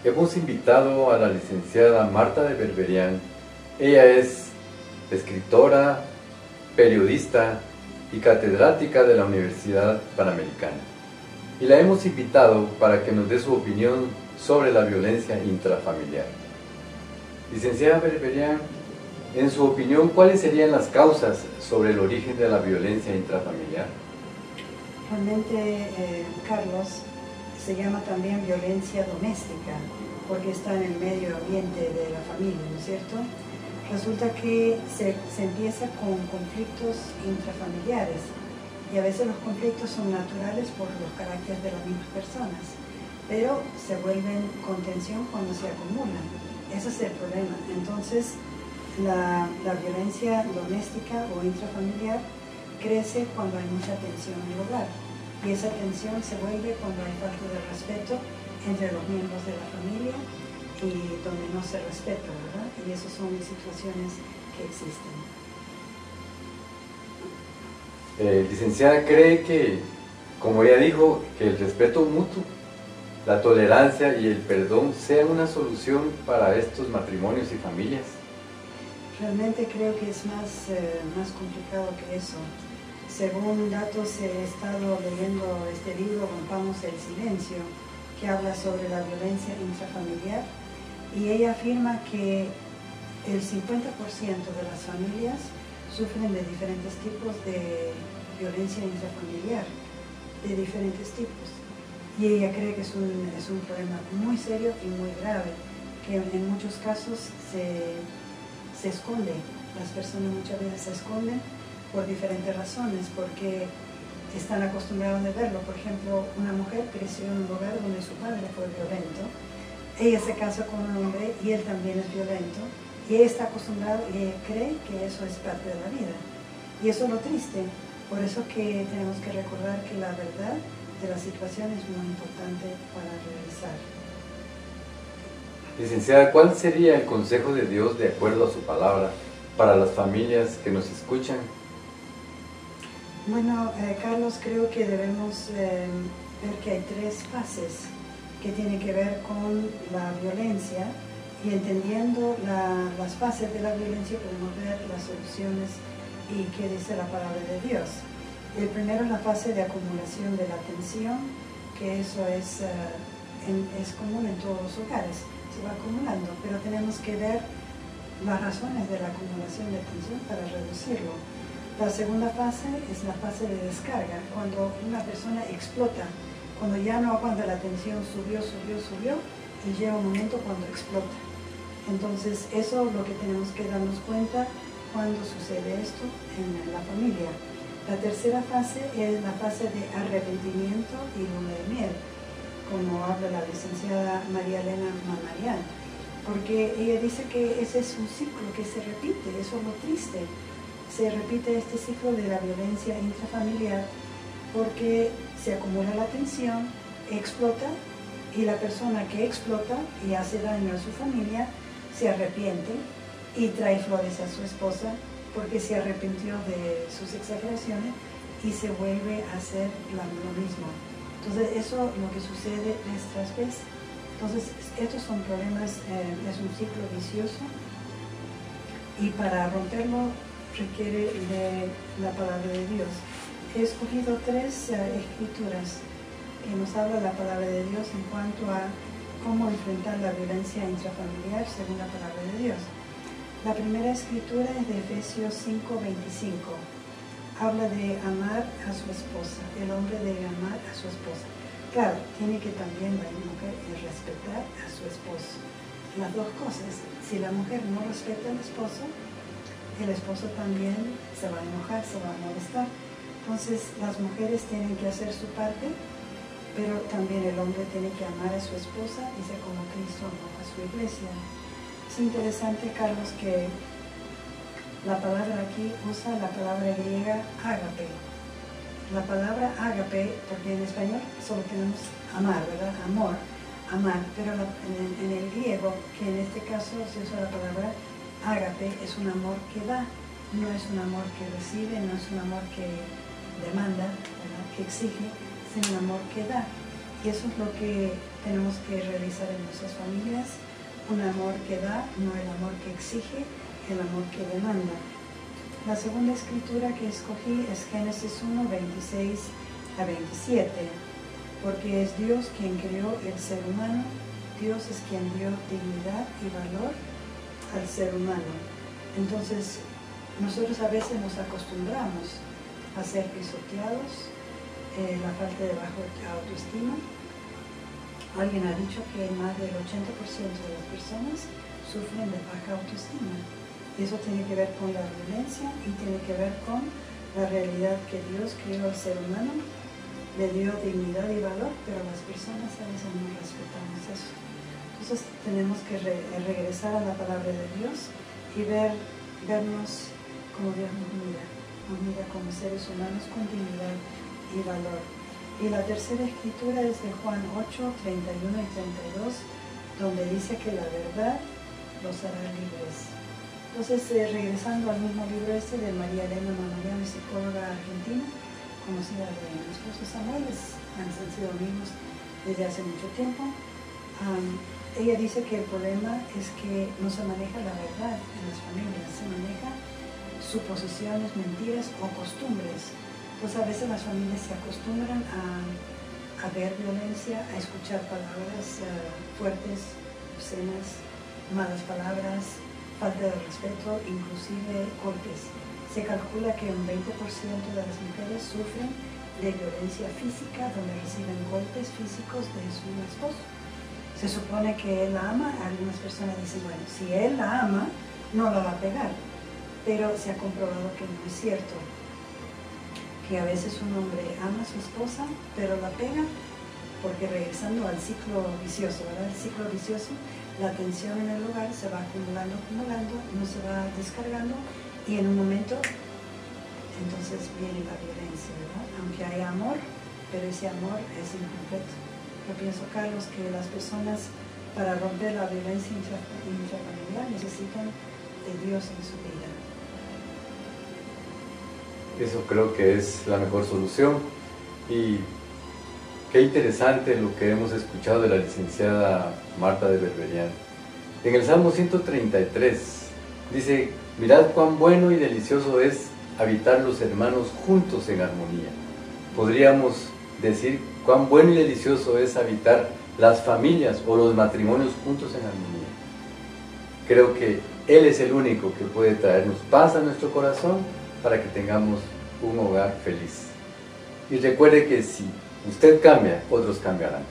hemos invitado a la licenciada Marta de Berberian. Ella es escritora, periodista y catedrática de la Universidad Panamericana. Y la hemos invitado para que nos dé su opinión sobre la violencia intrafamiliar. Licenciada Berberian, en su opinión, ¿cuáles serían las causas sobre el origen de la violencia intrafamiliar? Realmente, Carlos, se llama también violencia doméstica, porque está en el medio ambiente de la familia, ¿no es cierto? Resulta que se empieza con conflictos intrafamiliares, y a veces los conflictos son naturales por los caracteres de las mismas personas, pero se vuelven con tensión cuando se acumulan. Ese es el problema. Entonces, la violencia doméstica o intrafamiliar crece cuando hay mucha tensión en el hogar, y esa tensión se vuelve cuando hay falta de respeto entre los miembros de la familia y donde no se respeta, ¿verdad? Y esas son situaciones que existen. Licenciada, ¿cree que, como ella dijo, que el respeto mutuo, la tolerancia y el perdón sean una solución para estos matrimonios y familias? Realmente creo que es más complicado que eso. Según datos, he estado leyendo este libro, Rompamos el Silencio, que habla sobre la violencia intrafamiliar, y ella afirma que el 50% de las familias sufren de diferentes tipos de violencia intrafamiliar, de diferentes tipos. Y ella cree que es un problema muy serio y muy grave, que en muchos casos se esconde. Las personas muchas veces se esconden por diferentes razones, porque están acostumbrados a verlo. Por ejemplo, una mujer creció en un lugar donde su padre fue violento, ella se casa con un hombre y él también es violento, y ella está acostumbrada y ella cree que eso es parte de la vida. Y eso es lo triste. Por eso que tenemos que recordar que la verdad de la situación es muy importante para revisar. Licenciada, ¿cuál sería el consejo de Dios de acuerdo a su palabra para las familias que nos escuchan? Bueno, Carlos, creo que debemos ver que hay tres fases que tienen que ver con la violencia, y entendiendo las fases de la violencia podemos ver las soluciones y qué dice la palabra de Dios. El primero es la fase de acumulación de la tensión, que eso es común en todos los hogares, se va acumulando, pero tenemos que ver las razones de la acumulación de tensión para reducirlo. La segunda fase es la fase de descarga, cuando una persona explota, cuando ya no aguanta la tensión, subió, y llega un momento cuando explota. Entonces, eso es lo que tenemos que darnos cuenta cuando sucede esto en la familia. La tercera fase es la fase de arrepentimiento y luna de miel, como habla la licenciada María Elena Mamarian, porque ella dice que ese es un ciclo que se repite, eso es lo triste. Se repite este ciclo de la violencia intrafamiliar porque se acumula la tensión, explota, y la persona que explota y hace daño a su familia se arrepiente y trae flores a su esposa porque se arrepintió de sus exageraciones y se vuelve a hacer lo mismo. Entonces eso es lo que sucede vez tras vez. Entonces estos son problemas, es un ciclo vicioso, y para romperlo requiere de la palabra de Dios. He escogido tres escrituras que nos habla la palabra de Dios en cuanto a cómo enfrentar la violencia intrafamiliar según la palabra de Dios. La primera escritura es de Efesios 5:25. Habla de amar a su esposa, el hombre debe amar a su esposa. Claro, tiene que también la mujer respetar a su esposo. Las dos cosas. Si la mujer no respeta al esposo, el esposo también se va a enojar, se va a molestar. Entonces las mujeres tienen que hacer su parte, pero también el hombre tiene que amar a su esposa, dice como Cristo amó a su iglesia. Es interesante, Carlos, que la palabra aquí usa la palabra griega ágape. La palabra ágape, porque en español solo tenemos amar, ¿verdad? Amor, amar, pero en el griego, que en este caso se usa la palabra ágape, es un amor que da, no es un amor que recibe, no es un amor que demanda, ¿verdad? Que exige, sino un amor que da. Y eso es lo que tenemos que realizar en nuestras familias, un amor que da, no el amor que exige, el amor que demanda. La segunda escritura que escogí es Génesis 1, 26 a 27, porque es Dios quien creó el ser humano, Dios es quien dio dignidad y valor al ser humano. Entonces, nosotros a veces nos acostumbramos a ser pisoteados, la falta de baja autoestima. Alguien ha dicho que más del 80% de las personas sufren de baja autoestima. Y eso tiene que ver con la violencia y tiene que ver con la realidad que Dios creó al ser humano, le dio dignidad y valor, pero las personas a veces no respetamos eso. Entonces tenemos que regresar a la palabra de Dios y vernos como Dios nos mira como seres humanos con dignidad y valor. Y la tercera escritura es de Juan 8, 31 y 32, donde dice que la verdad los hará libres. Entonces, regresando al mismo libro de María Elena Manoyan, psicóloga argentina, conocida de mi esposo Samuel, han sido amigos desde hace mucho tiempo. Ella dice que el problema es que no se maneja la verdad en las familias, se maneja suposiciones, mentiras o costumbres. Entonces a veces las familias se acostumbran a ver violencia, a escuchar palabras fuertes, obscenas, malas palabras, falta de respeto, inclusive golpes. Se calcula que un 20% de las mujeres sufren de violencia física, donde reciben golpes físicos de su esposo. Se supone que él la ama, algunas personas dicen, bueno, si él la ama, no la va a pegar, pero se ha comprobado que no es cierto, que a veces un hombre ama a su esposa, pero la pega, porque regresando al ciclo vicioso, ¿verdad? El ciclo vicioso, la tensión en el hogar se va acumulando, no se va descargando, y en un momento, entonces viene la violencia, ¿verdad? Aunque hay amor, pero ese amor es incompleto. Yo pienso, Carlos, que las personas para romper la violencia intrafamiliar necesitan de Dios en su vida. Eso creo que es la mejor solución. Y qué interesante lo que hemos escuchado de la licenciada Marta de Berberian. En el Salmo 133 dice: mirad cuán bueno y delicioso es habitar los hermanos juntos en armonía. Podríamos decir cuán bueno y delicioso es habitar las familias o los matrimonios juntos en armonía. Creo que Él es el único que puede traernos paz a nuestro corazón para que tengamos un hogar feliz. Y recuerde que si usted cambia, otros cambiarán.